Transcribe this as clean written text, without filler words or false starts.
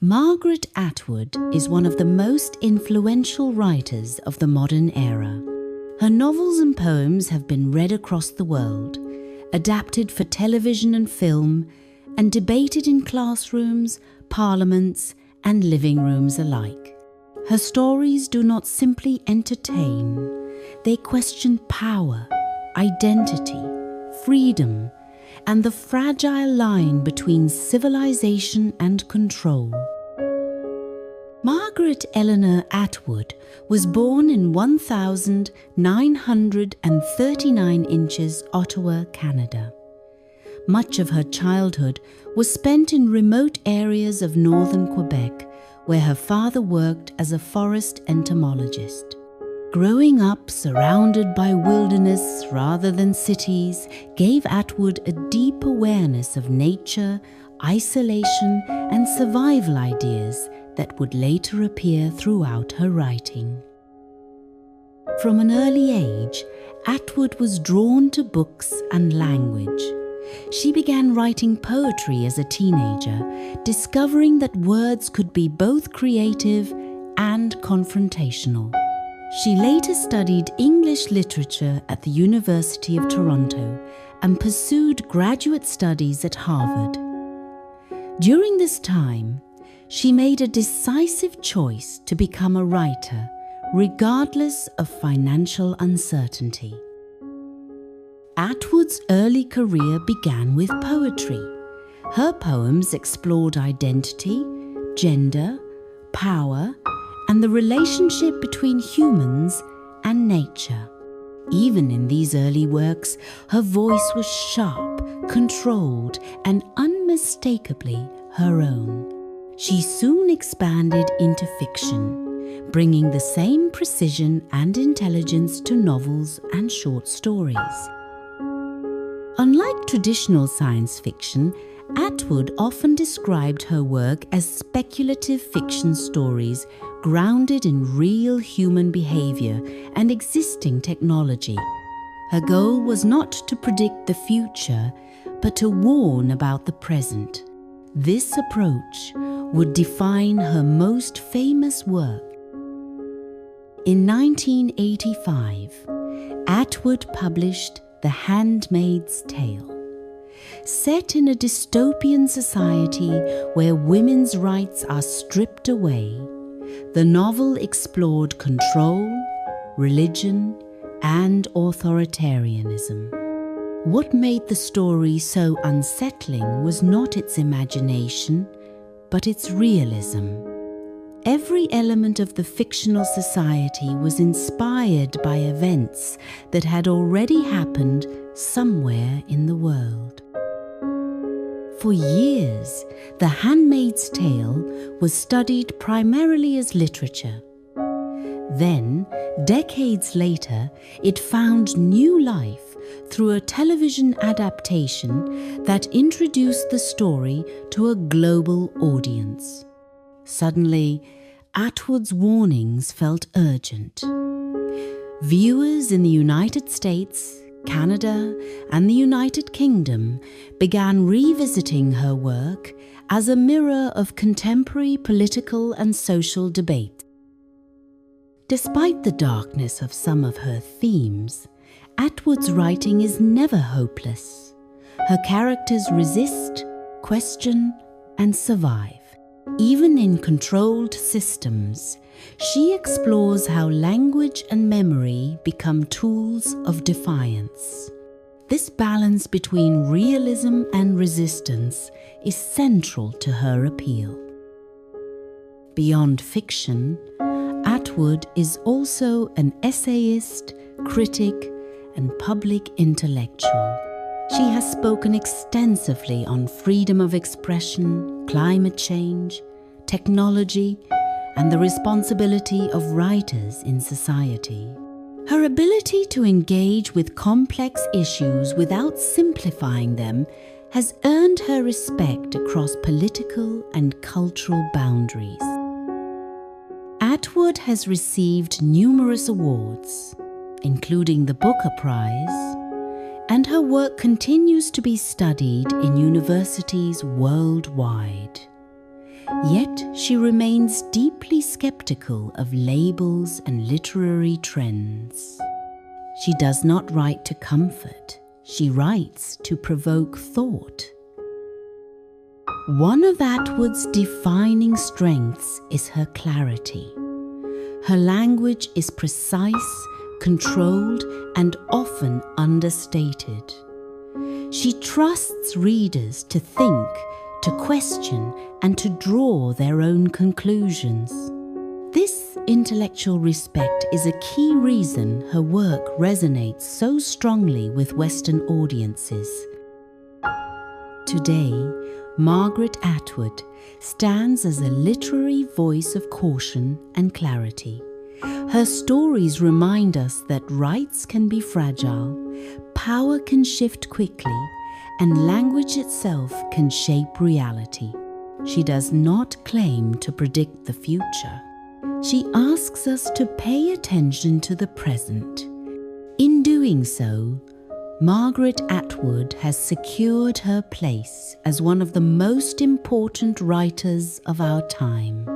Margaret Atwood is one of the most influential writers of the modern era. Her novels and poems have been read across the world, adapted for television and film, and debated in classrooms, parliaments, and living rooms alike. Her stories do not simply entertain, they question power, identity, freedom, and the fragile line between civilization and control. Margaret Eleanor Atwood was born in 1939 inches, Ottawa, Canada. Much of her childhood was spent in remote areas of northern Quebec, where her father worked as a forest entomologist. Growing up surrounded by wilderness rather than cities gave Atwood a deep awareness of nature, isolation, and survival ideas that would later appear throughout her writing. From an early age, Atwood was drawn to books and language. She began writing poetry as a teenager, discovering that words could be both creative and confrontational. She later studied English literature at the University of Toronto and pursued graduate studies at Harvard. During this time, she made a decisive choice to become a writer, regardless of financial uncertainty. Atwood's early career began with poetry. Her poems explored identity, gender, power, and the relationship between humans and nature. Even in these early works, her voice was sharp, controlled, and unmistakably her own. She soon expanded into fiction, bringing the same precision and intelligence to novels and short stories. Unlike traditional science fiction, Atwood often described her work as speculative fiction stories grounded in real human behavior and existing technology. Her goal was not to predict the future, but to warn about the present. This approach would define her most famous work. In 1985, Atwood published The Handmaid's Tale. Set in a dystopian society where women's rights are stripped away, the novel explored control, religion, and authoritarianism. What made the story so unsettling was not its imagination, but its realism. Every element of the fictional society was inspired by events that had already happened somewhere in the world. For years, The Handmaid's Tale was studied primarily as literature. Then, decades later, it found new life through a television adaptation that introduced the story to a global audience. Suddenly, Atwood's warnings felt urgent. Viewers in the United States, Canada, and the United Kingdom began revisiting her work as a mirror of contemporary political and social debate. Despite the darkness of some of her themes, Atwood's writing is never hopeless. Her characters resist, question, and survive. Even in controlled systems, she explores how language and memory become tools of defiance. This balance between realism and resistance is central to her appeal. Beyond fiction, Atwood is also an essayist, critic, and public intellectual. She has spoken extensively on freedom of expression, climate change, technology, and the responsibility of writers in society. Her ability to engage with complex issues without simplifying them has earned her respect across political and cultural boundaries. Atwood has received numerous awards, including the Booker Prize, and her work continues to be studied in universities worldwide. Yet she remains deeply skeptical of labels and literary trends. She does not write to comfort, she writes to provoke thought. One of Atwood's defining strengths is her clarity. Her language is precise, controlled, and often understated. She trusts readers to think, to question, and to draw their own conclusions. This intellectual respect is a key reason her work resonates so strongly with Western audiences. Today, Margaret Atwood stands as a literary voice of caution and clarity. Her stories remind us that rights can be fragile, power can shift quickly, and language itself can shape reality. She does not claim to predict the future. She asks us to pay attention to the present. In doing so, Margaret Atwood has secured her place as one of the most important writers of our time.